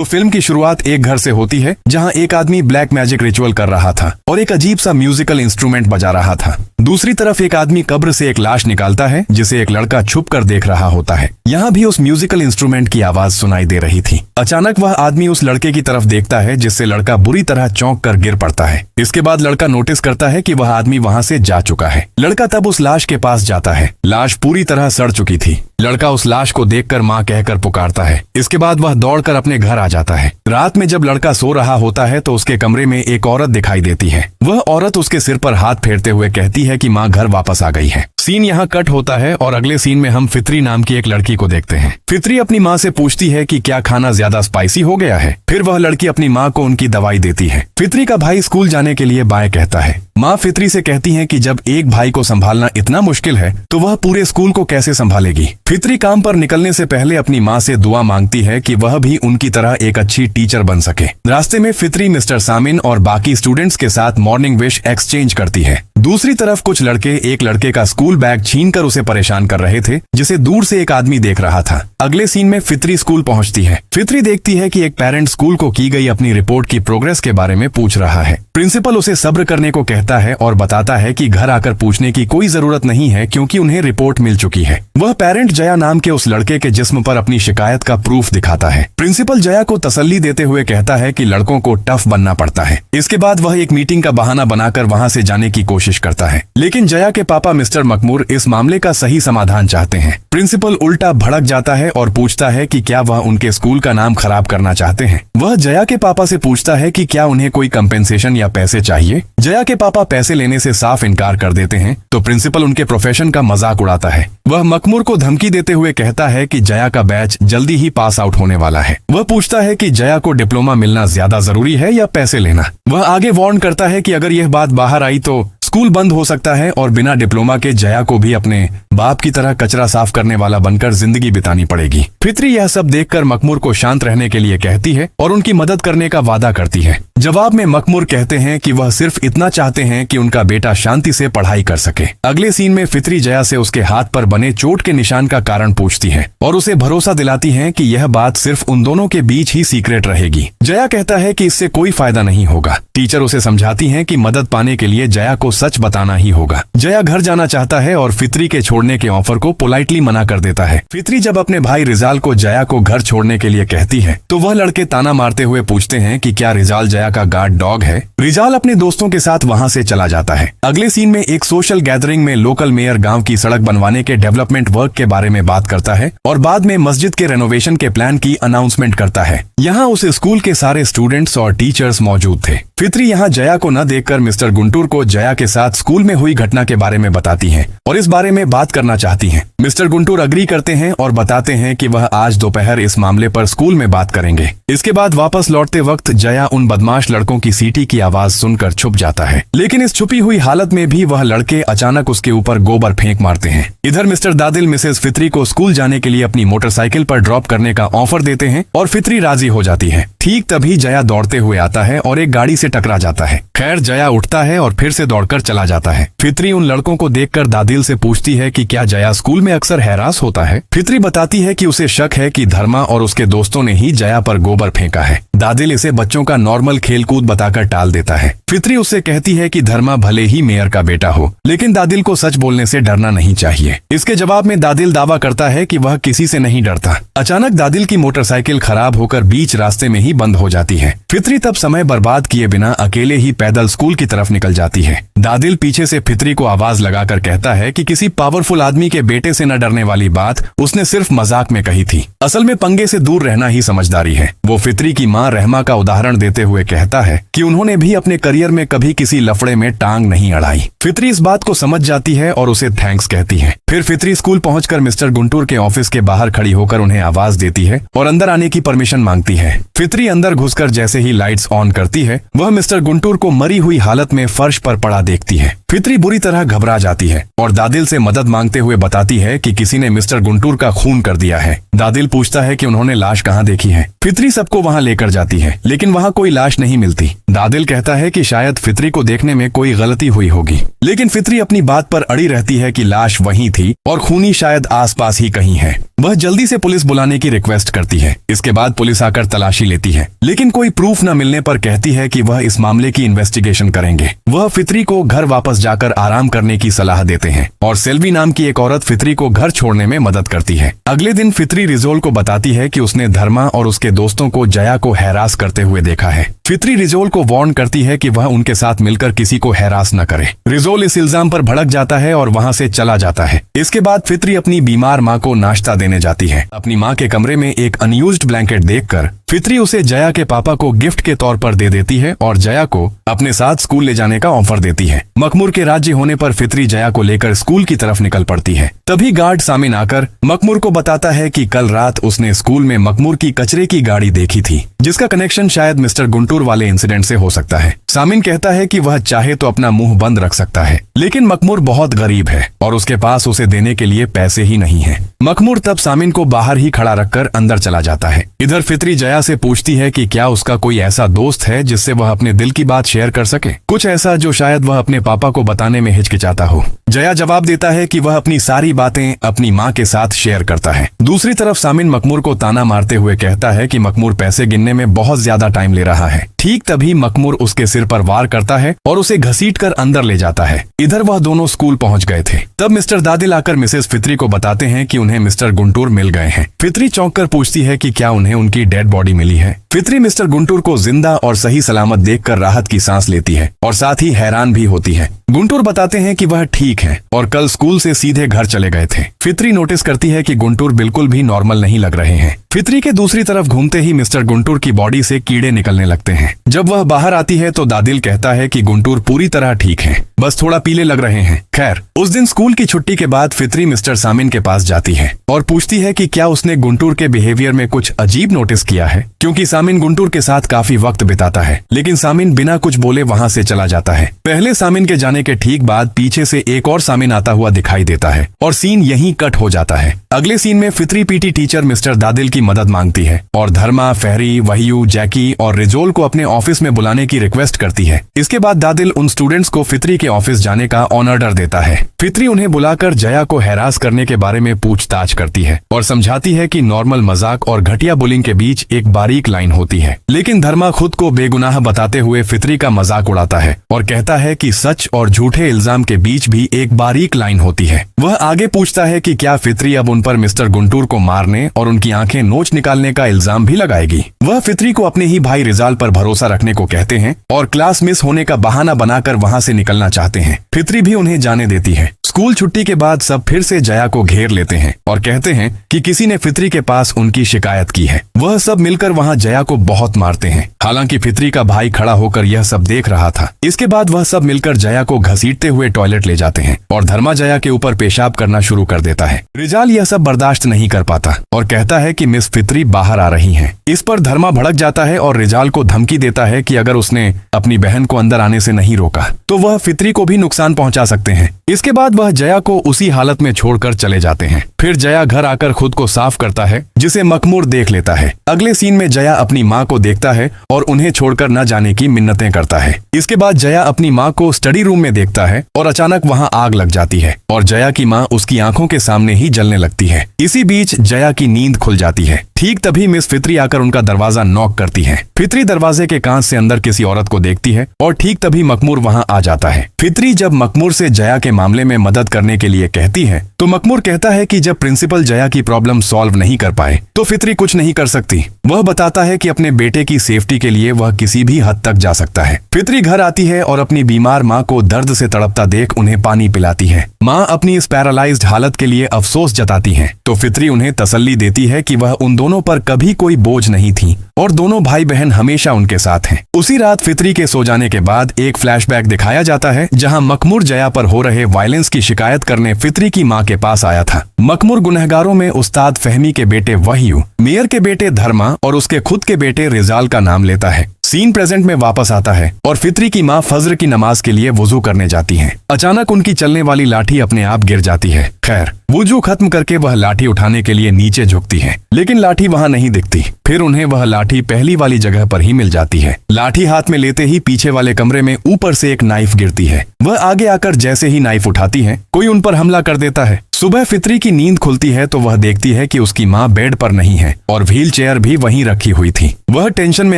तो फिल्म की शुरुआत एक घर से होती है जहां एक आदमी ब्लैक मैजिक रिचुअल कर रहा था और एक अजीब सा म्यूजिकल इंस्ट्रूमेंट बजा रहा था। दूसरी तरफ एक आदमी कब्र से एक लाश निकालता है जिसे एक लड़का छुप कर देख रहा होता है। यहाँ भी उस म्यूजिकल इंस्ट्रूमेंट की आवाज सुनाई दे रही थी। अचानक वह आदमी उस लड़के की तरफ देखता है जिससे लड़का बुरी तरह चौंक कर गिर पड़ता है। इसके बाद लड़का नोटिस करता है कि वह आदमी वहाँ से जा चुका है। लड़का तब उस लाश के पास जाता है। लाश पूरी तरह सड़ चुकी थी। लड़का उस लाश को देखकर माँ कहकर पुकारता है। इसके बाद वह दौड़कर अपने घर आ जाता है। रात में जब लड़का सो रहा होता है तो उसके कमरे में एक औरत दिखाई देती है। वह औरत उसके सिर पर हाथ फेरते हुए कहती है कि माँ घर वापस आ गई है। सीन यहाँ कट होता है और अगले सीन में हम फित्री नाम की एक लड़की को देखते हैं। फित्री अपनी माँ से पूछती है कि क्या खाना ज्यादा स्पाइसी हो गया है। फिर वह लड़की अपनी माँ को उनकी दवाई देती है। फित्री का भाई स्कूल जाने के लिए बाय कहता है। माँ फित्री से कहती है कि जब एक भाई को संभालना इतना मुश्किल है तो वह पूरे स्कूल को कैसे संभालेगी। फित्री काम पर निकलने से पहले अपनी माँ से दुआ मांगती है कि वह भी उनकी तरह एक अच्छी टीचर बन सके। रास्ते में फित्री मिस्टर सामिन और बाकी स्टूडेंट्स के साथ मॉर्निंग विश एक्सचेंज करती है। दूसरी तरफ कुछ लड़के एक लड़के का स्कूल बैग छीनकर उसे परेशान कर रहे थे जिसे दूर से एक आदमी देख रहा था। अगले सीन में फित्री स्कूल पहुंचती है। फित्री देखती है कि एक पेरेंट स्कूल को की गई अपनी रिपोर्ट की प्रोग्रेस के बारे में पूछ रहा है। प्रिंसिपल उसे सब्र करने को कहता है और बताता है कि घर आकर पूछने की कोई जरूरत नहीं है क्योंकि उन्हें रिपोर्ट मिल चुकी है। वह पेरेंट जया नाम के उस लड़के के जिस्म पर अपनी शिकायत का प्रूफ दिखाता है। प्रिंसिपल जया को तसल्ली देते हुए कहता है कि लड़कों को टफ बनना पड़ता है। इसके बाद वह एक मीटिंग का बहाना बनाकर वहां से जाने की कोशिश करता है, लेकिन जया के पापा मिस्टर मकमूर इस मामले का सही समाधान चाहते हैं। प्रिंसिपल उल्टा भड़क जाता है और पूछता है कि क्या वह उनके स्कूल का नाम खराब करना चाहते हैं। वह जया के पापा से पूछता है कि क्या उन्हें कोई कंपेंसेशन या पैसे चाहिए। जया के पापा पैसे लेने से साफ इनकार कर देते हैं तो प्रिंसिपल उनके प्रोफेशन का मजाक उड़ाता है। वह मकमूर को धमकी देते हुए कहता है कि जया का बैच जल्दी ही पास आउट होने वाला है। वह पूछता है कि जया को डिप्लोमा मिलना ज्यादा जरूरी है या पैसे लेना। वह आगे वार्न करता है कि अगर यह बात बाहर आई तो स्कूल बंद हो सकता है और बिना डिप्लोमा के जया को भी अपने बाप की तरह कचरा साफ करने वाला बनकर जिंदगी बितानी पड़ेगी। फित्री यह सब देखकर मकमूर को शांत रहने के लिए कहती है और उनकी मदद करने का वादा करती है। जवाब में मकमूर कहते हैं कि वह सिर्फ इतना चाहते हैं कि उनका बेटा शांति से पढ़ाई कर सके। अगले सीन में फित्री जया से उसके हाथ पर बने चोट के निशान का कारण पूछती है और उसे भरोसा दिलाती है कि यह बात सिर्फ उन दोनों के बीच ही सीक्रेट रहेगी। जया कहता है कि इससे कोई फायदा नहीं होगा। टीचर उसे समझाती है कि मदद पाने के लिए जया को सच बताना ही होगा। जया घर जाना चाहता है और फित्री के छोड़ने के ऑफर को पोलाइटली मना कर देता है। फित्री जब अपने भाई रिजाल को जया को घर छोड़ने के लिए कहती है तो वह लड़के ताना मारते हुए पूछते हैं कि क्या रिजाल जया का गार्ड डॉग है। रिजाल अपने दोस्तों के साथ वहां से चला जाता है। अगले सीन में एक सोशल गैदरिंग में लोकल मेयर गांव की सड़क बनवाने के डेवलपमेंट वर्क के बारे में बात करता है और बाद में मस्जिद के रेनोवेशन के प्लान की अनाउंसमेंट करता है। यहाँ उस स्कूल के सारे स्टूडेंट्स और टीचर्स मौजूद थे। फित्री यहाँ जया को न देखकर मिस्टर गुंटूर को जया के साथ स्कूल में हुई घटना के बारे में बताती हैं और इस बारे में बात करना चाहती हैं। मिस्टर गुंटूर अग्री करते हैं और बताते हैं कि वह आज दोपहर इस मामले पर स्कूल में बात करेंगे। इसके बाद वापस लौटते वक्त जया उन बदमाश लड़कों की सीटी की आवाज सुनकर छुप जाता है, लेकिन इस छुपी हुई हालत में भी वह लड़के अचानक उसके ऊपर गोबर फेंक मारते हैं। इधर मिस्टर दादिल मिसेस फित्री को स्कूल जाने के लिए अपनी मोटरसाइकिल पर ड्रॉप करने का ऑफर देते हैं और फित्री राजी हो जाती है। ठीक तभी जया दौड़ते हुए आता है और एक गाड़ी से टकरा जाता है। खैर जया उठता है और फिर से दौड़कर चला जाता है। फित्री उन लड़कों को देखकर दादिल से पूछती है कि क्या जया स्कूल में अक्सर हैरास होता है। फित्री बताती है कि उसे शक है कि धर्मा और उसके दोस्तों ने ही जया पर गोबर फेंका है। दादिल इसे बच्चों का नॉर्मल खेलकूद बताकर टाल देता है। फित्री उससे कहती है कि धर्मा भले ही मेयर का बेटा हो लेकिन दादिल को सच बोलने से डरना नहीं चाहिए। इसके जवाब में दादिल दावा करता है कि वह किसी से नहीं डरता। अचानक दादिल की मोटरसाइकिल खराब होकर बीच रास्ते में ही बंद हो जाती है। फित्री तब समय बर्बाद किए बिना अकेले ही पैदल स्कूल की तरफ निकल जाती है। दादिल पीछे से फित्री को आवाज लगाकर कहता है कि किसी पावरफुल आदमी के बेटे से न डरने वाली बात उसने सिर्फ मजाक में कही थी। असल में पंगे से दूर रहना ही समझदारी है। वो फित्री की माँ रहमा का उदाहरण देते हुए कहता है कि उन्होंने भी अपने करियर में कभी किसी लफड़े में टांग नहीं अड़ाई। फित्री इस बात को समझ जाती है और उसे थैंक्स कहती है। फिर फित्री स्कूल पहुंचकर मिस्टर गुंटूर के ऑफिस के बाहर खड़ी होकर उन्हें आवाज देती है और अंदर आने की परमिशन मांगती है। फित्री अंदर घुसकर जैसे ही लाइट्स ऑन करती है वह मिस्टर गुंटूर को मरी हुई हालत में फर्श पर पड़ा देखती है। फित्री बुरी तरह घबरा जाती है और दादिल से मदद मांगते हुए बताती है कि किसी ने मिस्टर गुंटूर का खून कर दिया है। दादिल पूछता है कि उन्होंने लाश कहाँ देखी है। फित्री सबको वहाँ लेकर जाती है, लेकिन वहाँ कोई लाश नहीं मिलती। दादिल कहता है कि शायद फित्री को देखने में कोई गलती हुई होगी, लेकिन फित्री अपनी बात पर अड़ी रहती है कि लाश वहीं थी और खूनी शायद आसपास ही कहीं है। वह जल्दी से पुलिस बुलाने की रिक्वेस्ट करती है। इसके बाद पुलिस आकर तलाशी लेती है, लेकिन कोई प्रूफ न मिलने पर कहती है कि वह इस मामले की इन्वेस्टिगेशन करेंगे। वह फित्री को घर वापस जाकर आराम करने की सलाह देते हैं और सेल्वी नाम की एक औरत फित्री को घर छोड़ने में मदद करती है। अगले दिन फित्री रिजोल को बताती है कि उसने धर्मा और उसके दोस्तों को जया को हैरास करते हुए देखा है। फित्री रिजोल को वार्न करती है कि वह उनके साथ मिलकर किसी को हैरास न करे। रिजोल इस इल्जाम पर भड़क जाता है और वहाँ से चला जाता है। इसके बाद फित्री अपनी बीमार माँ को नाश्ता देने जाती है। अपनी माँ के कमरे में एक अनयूज्ड ब्लैंकेट देखकर फित्री उसे जया के पापा को गिफ्ट के तौर पर दे देती है और जया को अपने साथ स्कूल ले जाने का ऑफर देती है। मखमूर के राज्य होने पर फित्री जया को लेकर स्कूल की तरफ निकल पड़ती है। तभी गार्ड सामिन आकर मखमूर को बताता है कि कल रात उसने स्कूल में मखमूर की कचरे की गाड़ी देखी थी, जिसका कनेक्शन शायद मिस्टर गुंटूर वाले इंसिडेंट से हो सकता है। सामिन कहता है कि वह चाहे तो अपना मुंह बंद रख सकता है, लेकिन मखमूर बहुत गरीब है और उसके पास उसे देने के लिए पैसे ही नहीं है। मखमूर तब सामिन को बाहर ही खड़ा रखकर अंदर चला जाता है। इधर फित्री जया से पूछती है कि क्या उसका कोई ऐसा दोस्त है जिससे वह अपने दिल की बात शेयर कर सके, कुछ ऐसा जो शायद वह अपने पापा को बताने में हिचकिचाता हो। जया जवाब देता है कि वह अपनी सारी बातें अपनी माँ के साथ शेयर करता है। दूसरी तरफ सामिन मखमूर को ताना मारते हुए कहता है कि मखमूर पैसे गिनने में बहुत ज्यादा टाइम ले रहा है। ठीक तभी मखमूर उसके सिर पर वार करता है और उसे घसीटकर अंदर ले जाता है। इधर वह दोनों स्कूल पहुंच गए थे। तब मिस्टर दादिल आकर मिसेस फित्री को बताते हैं कि उन्हें मिस्टर गुंटूर मिल गए हैं। फित्री चौंक कर पूछती है कि क्या उन्हें उनकी डेड बॉडी मिली है। फित्री मिस्टर गुंटूर को जिंदा और सही सलामत देखकर राहत की सांस लेती है और साथ ही हैरान भी होती है। गुंटूर बताते हैं कि वह ठीक है और कल स्कूल से सीधे घर चले गए थे। फित्री नोटिस करती है कि गुंटूर बिल्कुल भी नॉर्मल नहीं लग रहे हैं। फित्री के दूसरी तरफ घूमते ही मिस्टर गुंटूर की बॉडी से कीड़े निकलने लगते हैं। जब वह बाहर आती है तो दादिल कहता है कि गुंटूर पूरी तरह ठीक है, बस थोड़ा पीले लग रहे हैं। खैर, उस दिन स्कूल की छुट्टी के बाद फित्री मिस्टर सामिन के पास जाती है और पूछती है कि क्या उसने गुंटूर के बिहेवियर में कुछ अजीब नोटिस किया है, क्योंकि सामिन गुंटूर के साथ काफी वक्त बिताता है। लेकिन सामिन बिना कुछ बोले वहाँ से चला जाता है। पहले सामिन के जाने के ठीक बाद पीछे से एक और सामिन आता हुआ दिखाई देता है और सीन यहीं कट हो जाता है। अगले सीन में फित्री पीटी टीचर मिस्टर दादिल की मदद मांगती है और धर्मा, फहरी, वहीयू, जैकी और रिजोल को अपने ऑफिस में बुलाने की रिक्वेस्ट करती है। इसके बाद दादिल उन स्टूडेंट्स को फित्री के ऑफिस जाने का ऑर्डर देता है। फित्री उन्हें बुलाकर जया को हैरास करने के बारे में पूछताछ करती है और समझाती है कि नॉर्मल मजाक और घटिया बुलिंग के बीच एक बारीक लाइन होती है। लेकिन धर्मा खुद को बेगुनाह बताते हुए फित्री का मजाक उड़ाता है और कहता है कि सच और झूठे इल्जाम के बीच भी एक बारीक लाइन होती है। वह आगे पूछता है कि क्या फित्री अब उन पर मिस्टर गुंटूर को मारने और उनकी आंखें नोच निकालने का इल्जाम भी लगाएगी। वह फित्री को अपने ही भाई रिजाल पर भरोसा रखने को कहते हैं और क्लास मिस होने का बहाना बनाकर वहाँ से निकलना चाहते हैं। फित्री भी उन्हें जाने देती है। स्कूल छुट्टी के बाद सब फिर से जया को घेर लेते हैं और कहते हैं कि किसी ने फित्री के पास उनकी शिकायत की है। वह सब मिलकर वहाँ जया को बहुत मारते हैं। हालांकि फित्री का भाई खड़ा होकर यह सब देख रहा था। इसके बाद वह सब मिलकर जया को घसीटते हुए टॉयलेट ले जाते हैं और धर्मा जया के ऊपर पेशाब करना शुरू कर देता है। रिजाल यह सब बर्दाश्त नहीं कर पाता और कहता है कि मिस फित्री बाहर आ रही हैं। इस पर धर्मा भड़क जाता है और रिजाल को धमकी देता है कि अगर उसने अपनी बहन को अंदर आने से नहीं रोका तो वह फित्री को भी नुकसान पहुंचा सकते हैं। इसके बाद वह जया को उसी हालत में छोड़कर चले जाते हैं। फिर जया घर आकर खुद को साफ करता है, जिसे मखमूर देख लेता है। अगले सीन में जया अपनी माँ को देखता है और उन्हें छोड़कर न जाने की मिन्नतें करता है। इसके बाद जया अपनी माँ को स्टडी रूम में देखता है और अचानक वहाँ आग लग जाती है और जया की माँ उसकी आंखों के सामने ही जलने लगती है। इसी बीच जया की नींद खुल जाती है। ठीक तभी मिस फित्री आकर उनका दरवाजा नॉक करती है। फित्री दरवाजे के कांच से अंदर किसी औरत को देखती है और ठीक तभी मखमूर वहाँ आ जाता है। फित्री जब मखमूर से जया के मामले में मदद करने के लिए कहती है तो मखमूर कहता है कि जब प्रिंसिपल जया की प्रॉब्लम सॉल्व नहीं कर पाए तो फित्री कुछ नहीं कर सकती। वह बताता है कि अपने बेटे की सेफ्टी के लिए वह किसी भी हद तक जा सकता है। फित्री घर आती है और अपनी बीमार माँ को दर्द से तड़पता देख उन्हें पानी पिलाती है। माँ अपनी इस पैरालाइज्ड हालत के लिए अफसोस जताती है तो फित्री उन्हें तसल्ली देती है कि वह उन दोनों पर कभी कोई बोझ नहीं थी और दोनों भाई बहन हमेशा उनके साथ हैं। उसी रात फित्री के सो जाने के बाद एक फ्लैशबैक दिखाया जाता है जहां मखमूर जया पर हो रहे वायलेंस की शिकायत करने फित्री की मां के पास आया था। मखमूर गुनहगारों में उस्ताद फहमी के बेटे वहीयू, मेयर के बेटे धर्मा और उसके खुद के बेटे रिजाल का नाम लेता है। सीन प्रेजेंट में वापस आता है और फित्री की माँ फज्र की नमाज के लिए वुजू करने जाती है। अचानक उनकी चलने वाली लाठी अपने आप गिर जाती है। खैर, वुजू खत्म करके वह लाठी उठाने के लिए नीचे झुकती है, लेकिन लाठी वहाँ नहीं दिखती। फिर उन्हें वह लाठी पहली वाली जगह पर ही मिल जाती है। लाठी हाथ में लेते ही पीछे वाले कमरे में ऊपर से एक नाइफ गिरती है। वह आगे आकर जैसे ही नाइफ उठाती है, कोई उन पर हमला कर देता है। सुबह फित्री की नींद खुलती है तो वह देखती है कि उसकी माँ बेड पर नहीं है और व्हील चेयर भी वहीं रखी हुई थी। वह टेंशन में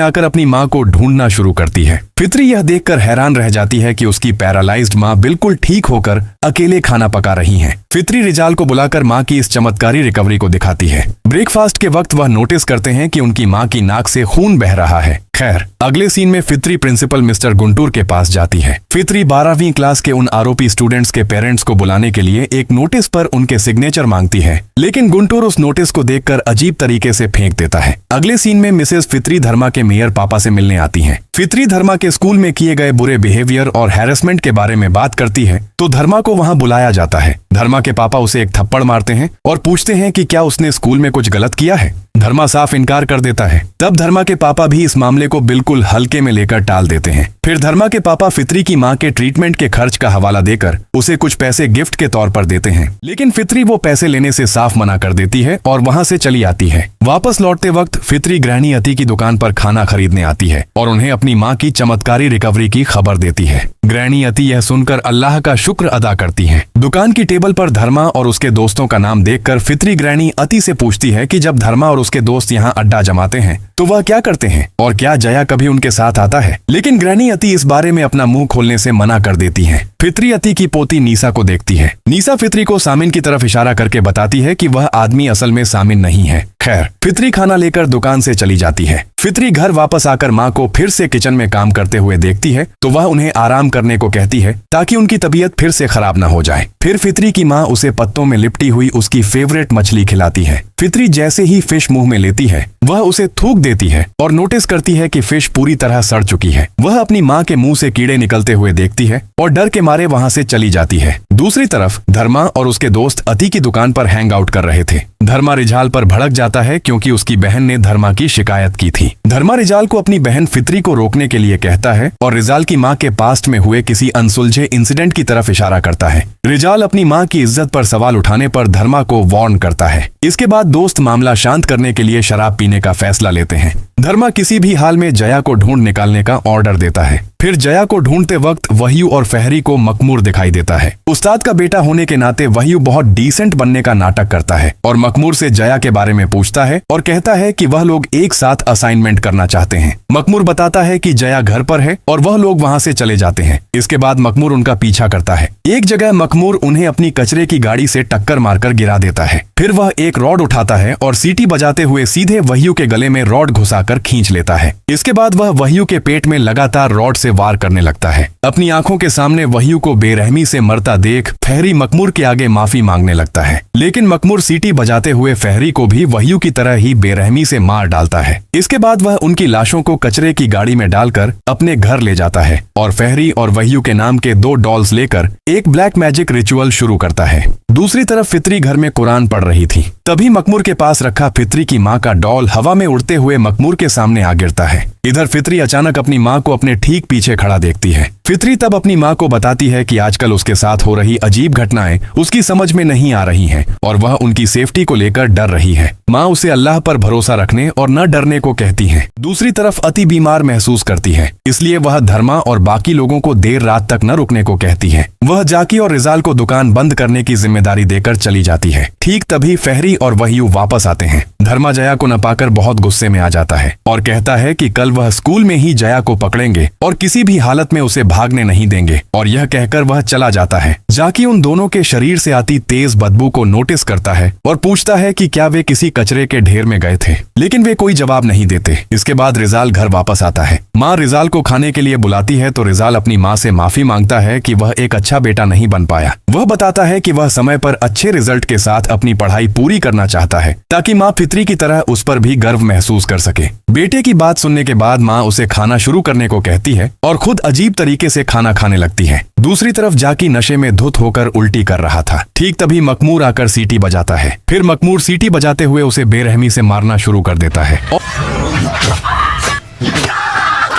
आकर अपनी माँ को ढूंढना शुरू करती है। फित्री यह देखकर हैरान रह जाती है कि उसकी पैरालाइज्ड माँ बिल्कुल ठीक होकर अकेले खाना पका रही है। फित्री रिजाल को बुलाकर माँ की इस चमत्कारी रिकवरी को दिखाती है। ब्रेकफास्ट के वक्त वह नोटिस करते हैं कि उनकी माँ की नाक से खून बह रहा है। खैर, अगले सीन में फित्री प्रिंसिपल मिस्टर गुंटूर के पास जाती है। फित्री 12वीं क्लास के उन आरोपी स्टूडेंट्स के पेरेंट्स को बुलाने के लिए एक नोटिस पर उनके सिग्नेचर मांगती है, लेकिन गुंटूर उस नोटिस को देखकर अजीब तरीके से फेंक देता है। अगले सीन में मिसेस फित्री धर्मा के मेयर पापा से मिलने आती हैं। फित्री धर्मा के स्कूल में किए गए बुरे बिहेवियर और हैरेसमेंट के बारे में बात करती है तो धर्मा को वहां बुलाया जाता है। धर्मा के पापा उसे एक थप्पड़ मारते हैं और पूछते हैं कि क्या उसने स्कूल में कुछ गलत किया है। धर्मा साफ इनकार कर देता है। तब धर्मा के पापा भी इस मामले को बिल्कुल हल्के में लेकर टाल देते हैं। फिर धर्मा के पापा फित्री की माँ के ट्रीटमेंट के खर्च का हवाला देकर उसे कुछ पैसे गिफ्ट के तौर पर देते हैं, लेकिन फित्री वो पैसे लेने से साफ मना कर देती है और वहाँ से चली आती है। वापस लौटते वक्त फित्री ग्रहणी अति की दुकान पर खाना खरीदने आती है और उन्हें अपनी माँ की चमत्कारी रिकवरी की खबर देती है। ग्रहणी अति यह सुनकर अल्लाह का शुक्र अदा करती है। दुकान की टेबल पर धर्मा और उसके दोस्तों का नाम देखकर फित्री ग्रहणी अति से पूछती है कि जब धर्मा और उसके दोस्त यहाँ अड्डा जमाते हैं तो वह क्या करते हैं और क्या जया कभी उनके साथ आता है, लेकिन ग्रहणी अति इस बारे में अपना मुंह खोलने से मना कर देती है। फित्री अति की पोती नीसा को देखती है। नीसा फित्री को सामिन की तरफ इशारा करके बताती है कि वह आदमी असल में सामिन नहीं है। खैर, फित्री खाना लेकर दुकान से चली जाती है। फित्री घर वापस आकर माँ को फिर से किचन में काम करते हुए देखती है तो वह उन्हें आराम करने को कहती है ताकि उनकी तबीयत फिर से खराब न हो जाए। फिर फित्री की माँ उसे पत्तों में लिपटी हुई उसकी फेवरेट मछली खिलाती है। फित्री जैसे ही फिश मुंह में लेती है वह उसे थूक देती है और नोटिस करती है कि फिश पूरी तरह सड़ चुकी है। वह अपनी माँ के मुंह से कीड़े निकलते हुए देखती है और डर के मारे वहाँ से चली जाती है। दूसरी तरफ धर्मा और उसके दोस्त अति की दुकान पर हैंग आउट कर रहे थे। धर्मा रिजाल पर भड़क जाता है क्योंकि उसकी बहन ने धर्मा की शिकायत की थी। धर्मा रिजाल को अपनी बहन फित्री को रोकने के लिए कहता है और रिजाल की माँ के पास्ट में हुए किसी अनसुलझे इंसिडेंट की तरफ इशारा करता है। रिजाल अपनी माँ की इज्जत पर सवाल उठाने पर धर्मा को वार्न करता है। इसके बाद दोस्त मामला शांत करने के लिए शराब पीने का फैसला लेते हैं। धर्मा किसी भी हाल में जया को ढूंढ निकालने का ऑर्डर देता है। फिर जया को ढूंढते वक्त वह्यू और फहरी को मकमूर दिखाई देता है। उस्ताद का बेटा होने के नाते वह्यू बहुत डिसेंट बनने का नाटक करता है और मकमूर से जया के बारे में पूछता है और कहता है कि वह लोग एक साथ असाइनमेंट करना चाहते हैं। मकमूर बताता है कि जया घर पर है और वह लोग वहां से चले जाते हैं। इसके बाद मकमूर उनका पीछा करता है। एक जगह मकमूर उन्हें अपनी कचरे की गाड़ी से टक्कर मारकर गिरा देता है। फिर वह एक रॉड उठाता है और सीटी बजाते हुए सीधे वह्यू के गले में रॉड घुसाकर खींच लेता है। इसके बाद वह वह्यू के पेट में लगातार रॉड से वार करने लगता है। अपनी आंखों के सामने वह्यू को बेरहमी से मरता देख फहरी मकमूर के आगे माफी मांगने लगता है, लेकिन मकमूर सीटी बजाते हुए फहरी को भी वह्यू की तरह ही बेरहमी से मार डालता है। इसके बाद वह उनकी लाशों को कचरे की गाड़ी में डालकर अपने घर ले जाता है और फहरी और वह्यू के नाम के 2 डॉल्स लेकर एक ब्लैक मैजिक रिचुअल शुरू करता है। दूसरी तरफ फित्री घर में कुरान पढ़ रही थी। तभी मकमूर के पास रखा फित्री की माँ का डॉल हवा में उड़ते हुए मकमूर के सामने आ गिरता है। इधर फित्री अचानक अपनी माँ को अपने ठीक पीछे खड़ा देखती है। फित्री तब अपनी माँ को बताती है कि आजकल उसके साथ हो रही अजीब घटनाएं उसकी समझ में नहीं आ रही हैं और वह उनकी सेफ्टी को लेकर डर रही है। माँ उसे अल्लाह पर भरोसा रखने और न डरने को कहती है। दूसरी तरफ अति बीमार महसूस करती है, इसलिए वह धर्मा और बाकी लोगों को देर रात तक न रुकने को कहती है। वह जाकी और रिजाल को दुकान बंद करने की जिम्मेदारी देकर चली जाती है। ठीक तभी फहरी और वह्यू वापस आते हैं। धर्मा जया को न पाकर बहुत गुस्से में आ जाता है और कहता है कि कल वह स्कूल में ही जया को पकड़ेंगे और किसी भी हालत में उसे भागने नहीं देंगे, और यह कहकर वह चला जाता है। जाकी उन दोनों के शरीर से आती तेज बदबू को नोटिस करता है और पूछता है कि क्या वे किसी कचरे के ढेर में गए थे, लेकिन वे कोई जवाब नहीं देते। इसके बाद रिजाल घर वापस आता है। माँ रिजाल को खाने के लिए बुलाती है तो रिजाल अपनी माँ से माफी मांगता है कि वह एक अच्छा बेटा नहीं बन पाया। वह बताता है कि वह समय पर अच्छे रिजल्ट के साथ अपनी पढ़ाई पूरी करना चाहता है ताकि माँ फित्री की तरह उस पर भी गर्व महसूस कर सके। बेटे की बात सुनने के बाद माँ उसे खाना शुरू करने को कहती है और खुद अजीब तरीके से खाना खाने लगती है। दूसरी तरफ जाकी नशे में धुत होकर उल्टी कर रहा था। ठीक तभी मकमूर आकर सीटी बजाता है। फिर मकमूर सीटी बजाते हुए उसे बेरहमी से मारना शुरू कर देता है।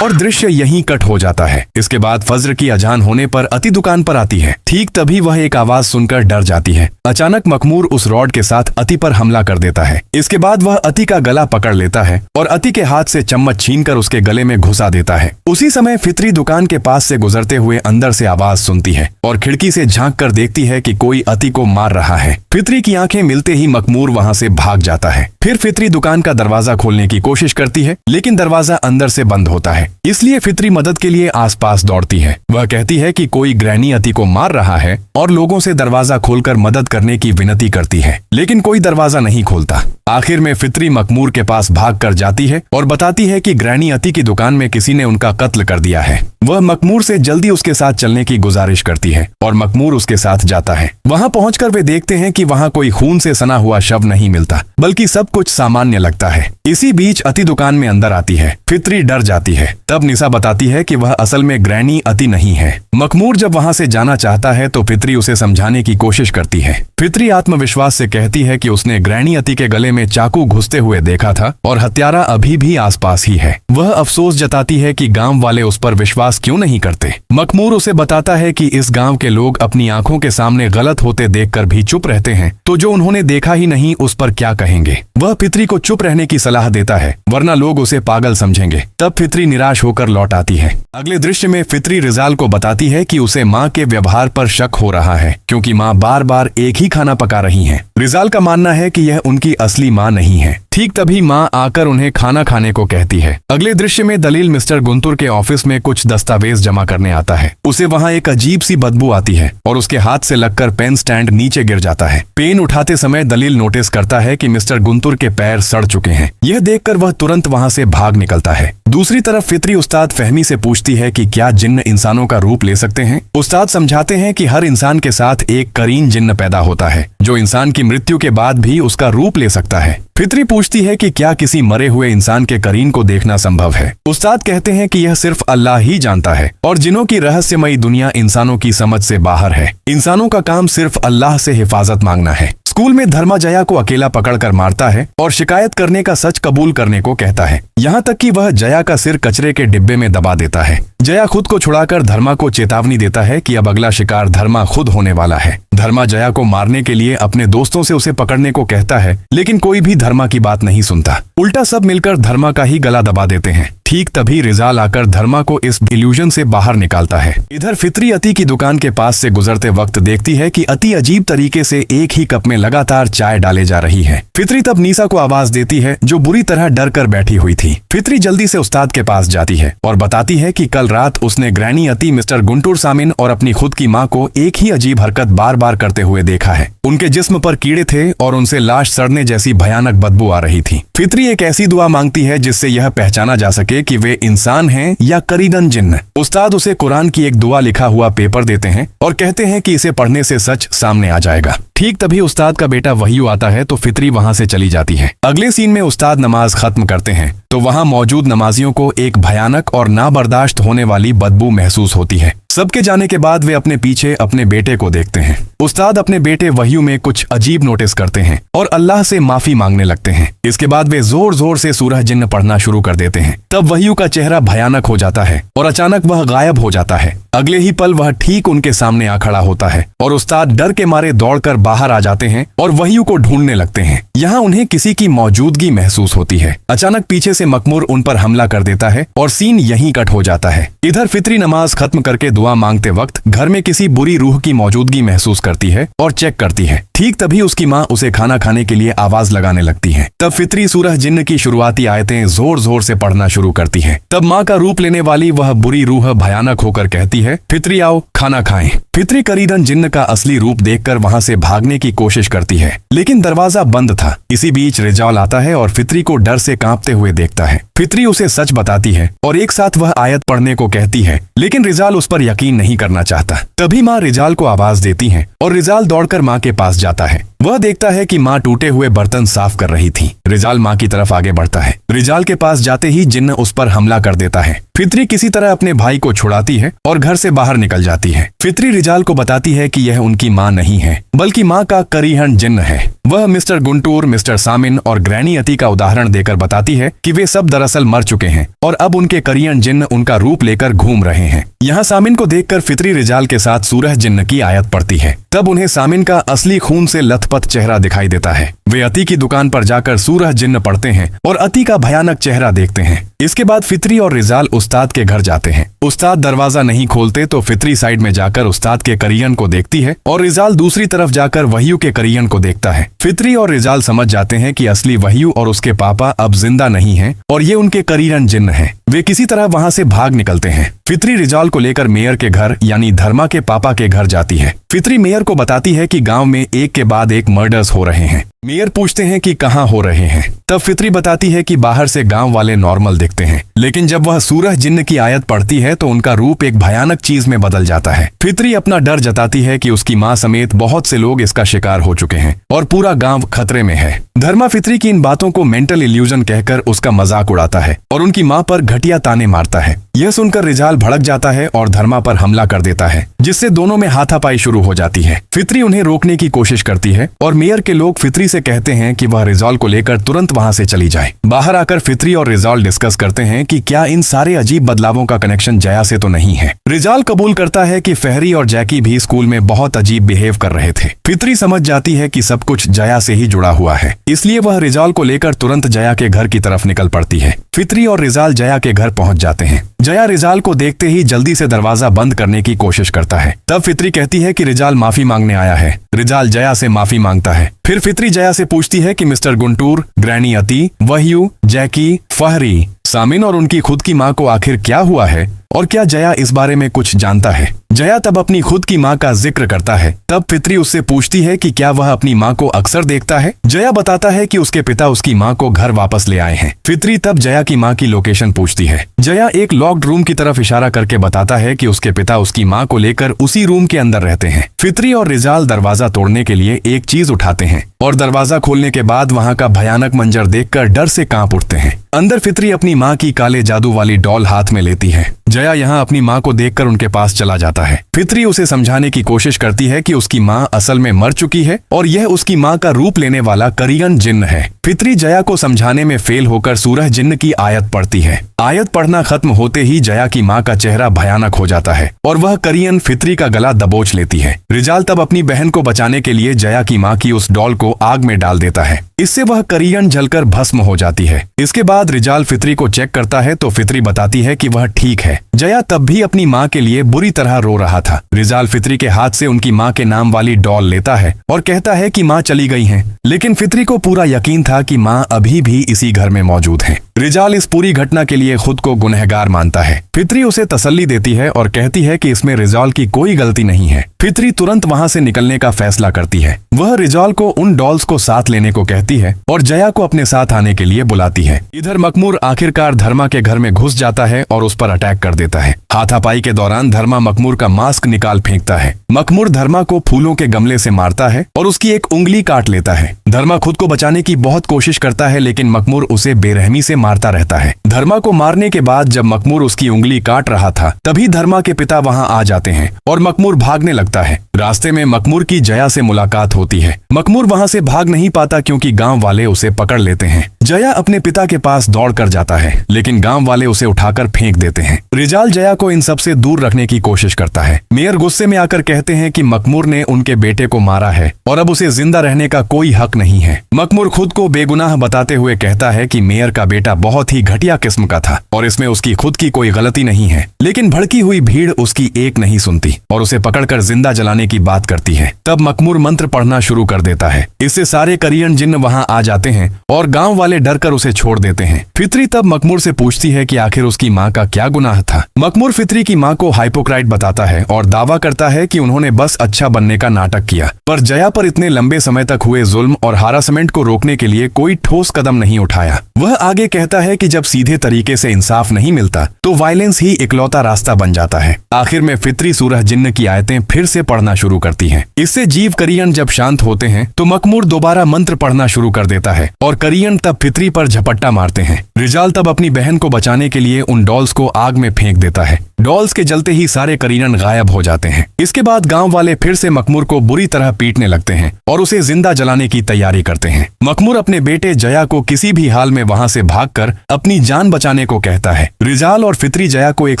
और दृश्य यहीं कट हो जाता है। इसके बाद फज्र की अजान होने पर अति दुकान पर आती है। ठीक तभी वह एक आवाज सुनकर डर जाती है। अचानक मखमूर उस रॉड के साथ अति पर हमला कर देता है। इसके बाद वह अति का गला पकड़ लेता है और अति के हाथ से चम्मच छीनकर उसके गले में घुसा देता है। उसी समय फित्री दुकान के पास से गुजरते हुए अंदर से आवाज सुनती है और खिड़की से झांक कर देखती है कि कोई अति को मार रहा है। फित्री की आंखें मिलते ही मखमूर वहां से भाग जाता है। फिर फित्री दुकान का दरवाजा खोलने की कोशिश करती है, लेकिन दरवाजा अंदर से बंद होता है। इसलिए फित्री मदद के लिए आसपास दौड़ती है। वह कहती है कि कोई ग्रैनी अति को मार रहा है और लोगों से दरवाजा खोलकर मदद करने की विनती करती है, लेकिन कोई दरवाजा नहीं खोलता। आखिर में फित्री मखमूर के पास भाग कर जाती है और बताती है कि ग्रैनी अति की दुकान में किसी ने उनका कत्ल कर दिया है। वह मखमूर से जल्दी उसके साथ चलने की गुजारिश करती है और मखमूर उसके साथ जाता है। वहां पहुंचकर वे देखते हैं कि वहां कोई खून से सना हुआ शव नहीं मिलता, बल्कि सब कुछ सामान्य लगता है। इसी बीच अति दुकान में अंदर आती है। फित्री डर जाती है। तब निशा बताती है कि वह असल में ग्रैनी अति नहीं है। मखमूर जब वहां से जाना चाहता है तो फित्री उसे समझाने की कोशिश करती है। फित्री आत्मविश्वास से कहती है कि उसने ग्रैनी अति के गले में चाकू घुसते हुए देखा था और हत्यारा अभी भी आसपास ही है। वह अफसोस जताती है कि गांव वाले उस पर विश्वास क्यों नहीं करते। मखमूर उसे बताता है कि इस गांव के लोग अपनी आंखों के सामने गलत होते देखकर भी चुप रहते हैं, तो जो उन्होंने देखा ही नहीं उस पर क्या कहेंगे। वह फित्री को चुप रहने की सलाह देता है, वरना लोग उसे पागल समझेंगे। तब फित्री निराश होकर लौट आती है। अगले दृश्य में फित्री रिजाल को बताती है कि उसे माँ के व्यवहार पर शक हो रहा है, क्योंकि माँ बार बार एक ही खाना पका रही है। रिजाल का मानना है कि यह उनकी असली माँ नहीं है। ठीक तभी माँ आकर उन्हें खाना खाने को कहती है। अगले दृश्य में दलील मिस्टर गुंतुर के ऑफिस में कुछ दस्तावेज जमा करने आता है। उसे वहाँ एक अजीब सी बदबू आती है और उसके हाथ से लगकर पेन स्टैंड नीचे गिर जाता है। पेन उठाते समय दलील नोटिस करता है कि मिस्टर गुंतुर के पैर सड़ चुके हैं। यह देखकर वह तुरंत वहाँ से भाग निकलता है। दूसरी तरफ फित्री उस्ताद फहमी से पूछती है कि क्या जिन्न इंसानों का रूप ले सकते हैं। उस्ताद समझाते हैं कि हर इंसान के साथ एक करीन जिन्न पैदा होता है, जो इंसान की मृत्यु के बाद भी उसका रूप ले सकता है। फित्री पूछती है कि क्या किसी मरे हुए इंसान के करीन को देखना संभव है। उस्ताद कहते हैं कि यह सिर्फ अल्लाह ही जानता है और जिन्नों की रहस्यमयी दुनिया इंसानों की समझ से बाहर है। इंसानों का काम सिर्फ अल्लाह से हिफाजत मांगना है। स्कूल में धर्मा जया को अकेला पकड़कर मारता है और शिकायत करने का सच कबूल करने को कहता है, यहाँ तक कि वह जया का सिर कचरे के डिब्बे में दबा देता है। जया खुद को छुड़ाकर धर्मा को चेतावनी देता है कि अब अगला शिकार धर्मा खुद होने वाला है। धर्मा जया को मारने के लिए अपने दोस्तों से उसे पकड़ने को कहता है, लेकिन कोई भी धर्मा की बात नहीं सुनता। उल्टा सब मिलकर धर्मा का ही गला दबा देते हैं। ठीक तभी रिजाल आकर धर्मा को इस इल्यूजन से बाहर निकालता है। इधर फित्री अति की दुकान के पास से गुजरते वक्त देखती है कि अति अजीब तरीके से एक ही कप में लगातार चाय डाले जा रही है। फित्री तब निशा को आवाज देती है, जो बुरी तरह डर कर बैठी हुई थी। फित्री जल्दी से उस्ताद के पास जाती है और बताती है कि कल रात उसने ग्रैनी अति, मिस्टर गुंटूर सामिन और अपनी खुद की माँ को एक ही अजीब हरकत बार बार करते हुए देखा है। उनके जिस्म पर कीड़े थे और उनसे लाश सड़ने जैसी भयानक बदबू आ रही थी। फित्री एक ऐसी दुआ मांगती है जिससे यह पहचाना जा सके कि वे इंसान हैं या करीदन जिन्न। उस्ताद उसे कुरान की एक दुआ लिखा हुआ पेपर देते हैं और कहते हैं कि इसे पढ़ने से सच सामने आ जाएगा। ठीक तभी उस्ताद का बेटा वहीयू आता है तो फित्री वहां से चली जाती है। अगले सीन में उस्ताद नमाज खत्म करते हैं तो वहां मौजूद नमाजियों को एक भयानक और नाबर्दाश्त होने वाली बदबू महसूस होती है। सबके जाने के बाद वे अपने पीछे अपने बेटे को देखते हैं। उस्ताद अपने बेटे वहीयू में कुछ अजीब नोटिस करते हैं और अल्लाह से माफी मांगने लगते हैं। इसके बाद वे जोर जोर से सूरह जिन्न पढ़ना शुरू कर देते हैं। तब वहीयू का चेहरा भयानक हो जाता है और अचानक वह गायब हो जाता है। अगले ही पल वह ठीक उनके सामने आ खड़ा होता है और उस्ताद डर के मारे दौड़कर बाहर आ जाते हैं और वहीयू को ढूंढने लगते हैं। यहाँ उन्हें किसी की मौजूदगी महसूस होती है। अचानक पीछे से मखमूर उन पर हमला कर देता है और सीन यहीं कट हो जाता है। इधर फित्री नमाज खत्म करके दुआ मांगते वक्त घर में किसी बुरी रूह की मौजूदगी महसूस करती है और चेक करती है। ठीक तभी उसकी माँ उसे खाना खाने के लिए आवाज लगाने लगती है। तब फित्री सूरह जिन्न की शुरुआती आयतें जोर जोर से पढ़ना शुरू करती है। तब माँ का रूप लेने वाली वह बुरी रूह भयानक होकर कहती है, फित्री आओ खाना खाएं। फित्री करीदन जिन्न का असली रूप देखकर वहां से भागने की कोशिश करती है, लेकिन दरवाजा बंद था। इसी बीच रिजाल आता है और फित्री को डर से कांपते हुए देखता है। फित्री उसे सच बताती है और एक साथ वह आयत पढ़ने को कहती है, लेकिन रिजाल उस पर यकीन नहीं करना चाहता। तभी माँ रिजाल को आवाज देती है और रिजाल दौड़कर माँ के पास जाता है। वह देखता है कि माँ टूटे हुए बर्तन साफ कर रही थी। रिजाल माँ की तरफ आगे बढ़ता है। रिजाल के पास जाते ही जिन्न उस पर हमला कर देता है। फित्री किसी तरह अपने भाई को छुड़ाती है और घर से बाहर निकल जाती है। फित्री रिजाल को बताती है कि यह उनकी माँ नहीं है बल्कि माँ का करीहन जिन्न है। वह मिस्टर गुंटूर, मिस्टर सामिन और ग्रैनी अती का उदाहरण देकर बताती है कि वे सब दरअसल मर चुके हैं और अब उनके करीहन जिन्न उनका रूप लेकर घूम रहे हैं। यहाँ सामिन को देखकर फित्री रिजाल के साथ सूरह जिन्न की आयत पड़ती है। तब उन्हें सामिन का असली खून से लथपथ चेहरा दिखाई देता है। वे अती की दुकान पर जाकर सूरह जिन्न पढ़ते हैं और अती का भयानक चेहरा देखते हैं। इसके बाद फित्री और रिजाल उस्ताद के घर जाते हैं। उस्ताद दरवाजा नहीं खोलते तो फित्री साइड में जाकर उस्ताद के करीहन को देखती है और रिजाल दूसरी तरफ जाकर वहीयू के करीहन को देखता है। फित्री और रिजाल समझ जाते हैं कि असली वहीयू और उसके पापा अब जिंदा नहीं हैं और ये उनके करीहन जिन्न हैं। वे किसी तरह वहां से भाग निकलते हैं। फित्री रिजाल को लेकर मेयर के घर यानी धर्मा के पापा के घर जाती है। फित्री मेयर को बताती है कि गांव में एक के बाद एक मर्डर्स हो रहे हैं। मेयर पूछते हैं कि कहां हो रहे हैं। तब फित्री बताती है कि बाहर से गांव वाले नॉर्मल दिखते हैं, लेकिन जब वह सूरह जिन्न की आयत पढ़ती है तो उनका रूप एक भयानक चीज में बदल जाता है। फित्री अपना डर जताती है कि उसकी माँ समेत बहुत से लोग इसका शिकार हो चुके हैं और पूरा गांव खतरे में है। धर्मा फित्री की इन बातों को मेंटल इल्यूजन कहकर उसका मजाक उड़ाता है और उनकी माँ पर घटिया ताने मारता है। यह सुनकर रिजाल भड़क जाता है और धर्मा पर हमला कर देता है, जिससे दोनों में हाथापाई शुरू हो जाती है। फित्री उन्हें रोकने की कोशिश करती है और मेयर के लोग फित्री से कहते हैं कि वह रिजाल को लेकर तुरंत वहां से चली जाए। बाहर आकर फित्री और रिजाल डिस्कस करते हैं कि क्या इन सारे अजीब बदलावों का कनेक्शन जया से तो नहीं है। रिजाल कबूल करता है कि फहरी और जैकी भी स्कूल में बहुत अजीब बिहेव कर रहे थे। फित्री समझ जाती है कि सब कुछ जया से ही जुड़ा हुआ है, इसलिए वह रिजाल को लेकर तुरंत जया के घर की तरफ निकल पड़ती है। फित्री और रिजाल जया के घर पहुंच जाते हैं। जया रिजाल को देखते ही जल्दी से दरवाजा बंद करने की कोशिश करता है। तब फित्री कहती है कि रिजाल माफी मांगने आया है। रिजाल जया से माफी मांगता है। फिर फित्री जया से पूछती है कि मिस्टर गुंटूर, ग्रैनी अती, वहीयू, जैकी, फहरी, सामिन और उनकी खुद की माँ को आखिर क्या हुआ है और क्या जया इस बारे में कुछ जानता है। जया तब अपनी खुद की माँ का जिक्र करता है। तब फित्री उससे पूछती है कि क्या वह अपनी माँ को अक्सर देखता है। जया बताता है कि उसके पिता उसकी माँ को घर वापस ले आए हैं। फित्री तब जया की माँ की लोकेशन पूछती है। जया एक लॉक्ड रूम की तरफ इशारा करके बताता है कि उसके पिता उसकी माँ को लेकर उसी रूम के अंदर रहते हैं। फित्री और रिजाल दरवाजा तोड़ने के लिए एक चीज उठाते हैं और दरवाजा खोलने के बाद वहाँ का भयानक मंजर देखकर डर से कांप उठते हैं। अंदर फित्री अपनी माँ की काले जादू वाली डॉल हाथ में लेती है। जया यहाँ अपनी माँ को देखकर उनके पास चला जाता है। फित्री उसे समझाने की कोशिश करती है कि उसकी माँ असल में मर चुकी है और यह उसकी माँ का रूप लेने वाला करीहन जिन्न है। फित्री जया को समझाने में फेल होकर सूरह जिन्न की आयत पढ़ती है। आयत पढ़ना खत्म होते ही जया की माँ का चेहरा भयानक हो जाता है और वह करीहन फित्री का गला दबोच लेती है। रिजाल तब अपनी बहन को बचाने के लिए जया की माँ की उस डॉल को आग में डाल देता है। इससे वह करीहन जलकर भस्म हो जाती है। इसके बाद रिजाल फित्री को चेक करता है तो फित्री बताती है कि वह ठीक है। जया तब भी अपनी माँ के लिए बुरी तरह रो रहा था। रिजाल फित्री के हाथ से उनकी माँ के नाम वाली डॉल लेता है और कहता है कि माँ चली गई हैं, लेकिन फित्री को पूरा यकीन था कि माँ अभी भी इसी घर में मौजूद है। रिजाल इस पूरी घटना के लिए खुद को गुनहगार मानता है। फित्री उसे तसल्ली देती है और कहती है कि इसमें रिजाल की कोई गलती नहीं है। फित्री तुरंत वहां से निकलने का फैसला करती है। वह रिजाल को उन डॉल्स को साथ लेने को कहती है और जया को अपने साथ आने के लिए बुलाती है। इधर मकमूर आखिरकार धर्मा के घर में घुस जाता है और उस पर अटैक कर देता है। हाथापाई के दौरान धर्मा मकमूर का मास्क निकाल फेंकता है। मकमूर धर्मा को फूलों के गमले से मारता है और उसकी एक उंगली काट लेता है। धर्मा खुद को बचाने की बहुत कोशिश करता है, लेकिन मकमूर उसे बेरहमी से मारता रहता है। धर्मा को मारने के बाद जब मकमूर उसकी उंगली काट रहा था, तभी धर्मा के पिता वहां आ जाते हैं और मकमूर भागने लगता है। रास्ते में मकमूर की जया से मुलाकात होती है। मकमूर वहां से भाग नहीं पाता क्योंकि गांव वाले उसे पकड़ लेते हैं। जया अपने पिता के पास दौड़ कर जाता है, लेकिन गांव वाले उसे उठाकर फेंक देते हैं। रिजाल जया को इन सब से दूर रखने की कोशिश करता है। मेयर गुस्से में आकर कहते हैं कि मकमूर ने उनके बेटे को मारा है और अब उसे जिंदा रहने का कोई हक नहीं है। मकमूर खुद को बेगुनाह बताते हुए कहता है कि मेयर का बेटा बहुत ही घटिया किस्म का था और इसमें उसकी खुद की कोई गलती नहीं है, लेकिन भड़की हुई भीड़ उसकी एक नहीं सुनती और उसे पकड़कर जिंदा जलाने की बात करती है। तब मकमूर मंत्र पढ़ना शुरू कर देता है। इससे सारे करीहन जिन्न वहां आ जाते हैं और गांव वाले डर कर उसे छोड़ देते हैं। फित्री तब मकमूर से पूछती है कि आखिर उसकी माँ का क्या गुनाह था। मकमूर मकमूर फित्री की मां को हाइपोक्राइट बताता है और दावा करता है कि उन्होंने बस अच्छा बनने का नाटक किया, पर जया पर इतने लंबे समय तक हुए जुल्म और हारासमेंट को रोकने के लिए कोई ठोस कदम नहीं उठाया। वह आगे कहता है कि जब सीधे तरीके से इंसाफ नहीं मिलता तो वायलेंस ही इकलौता रास्ता बन जाता है। आखिर में फित्री सूरह जिन्न की आयतें फिर से पढ़ना शुरू करती हैं। इससे जीव करियन जब शांत होते हैं तो मकमूर दोबारा मंत्र पढ़ना शुरू कर देता है और करियन तब फित्री पर झपट्टा मारते हैं। रिजाल तब अपनी बहन को बचाने के लिए उन डॉल्स को आग में फेंक देता है। डॉल्स के जलते ही सारे करीनन गायब हो जाते हैं। इसके बाद गांव वाले फिर से मकमूर को बुरी तरह पीटने लगते हैं और उसे जिंदा जलाने की तैयारी करते हैं। मकमूर अपने बेटे जया को किसी भी हाल में वहां से भागकर अपनी जान बचाने को कहता है। रिजाल और फित्री जया को एक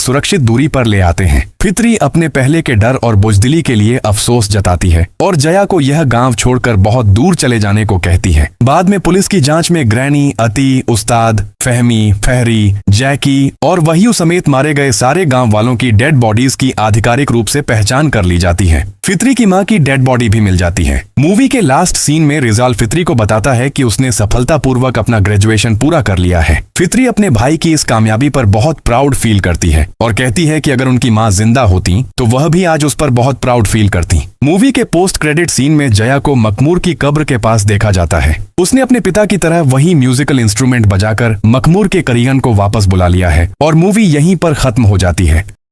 सुरक्षित दूरी पर ले आते हैं। फित्री अपने पहले के डर और बुजदिली के लिए अफसोस जताती है और जया को यह गांव छोड़कर बहुत दूर चले जाने को कहती है। बाद में पुलिस की जांच में ग्रैनी, अती, उस्ताद, फहमी, फहरी, जैकी और वहीयू समेत मारे गए सारे गांव वालों की डेड बॉडीज की आधिकारिक रूप से पहचान कर ली जाती है। फित्री की मां की डेड बॉडी भी मिल जाती है। मूवी के लास्ट सीन में रिजाल फित्री को बताता है कि उसने सफलतापूर्वक अपना ग्रेजुएशन पूरा कर लिया है। फित्री अपने भाई की इस कामयाबी पर बहुत प्राउड फील करती है और कहती है कि अगर उनकी मां जिंदा होती तो वह भी आज उस पर बहुत प्राउड फील करती। मूवी के पोस्ट क्रेडिट सीन में जया को मकमूर की कब्र के पास देखा जाता है। उसने अपने पिता की तरह वही म्यूजिकल इंस्ट्रूमेंट बजाकर मकमूर के करियन को वापस बुला लिया है और मूवी यहीं पर खत्म हो जाती है।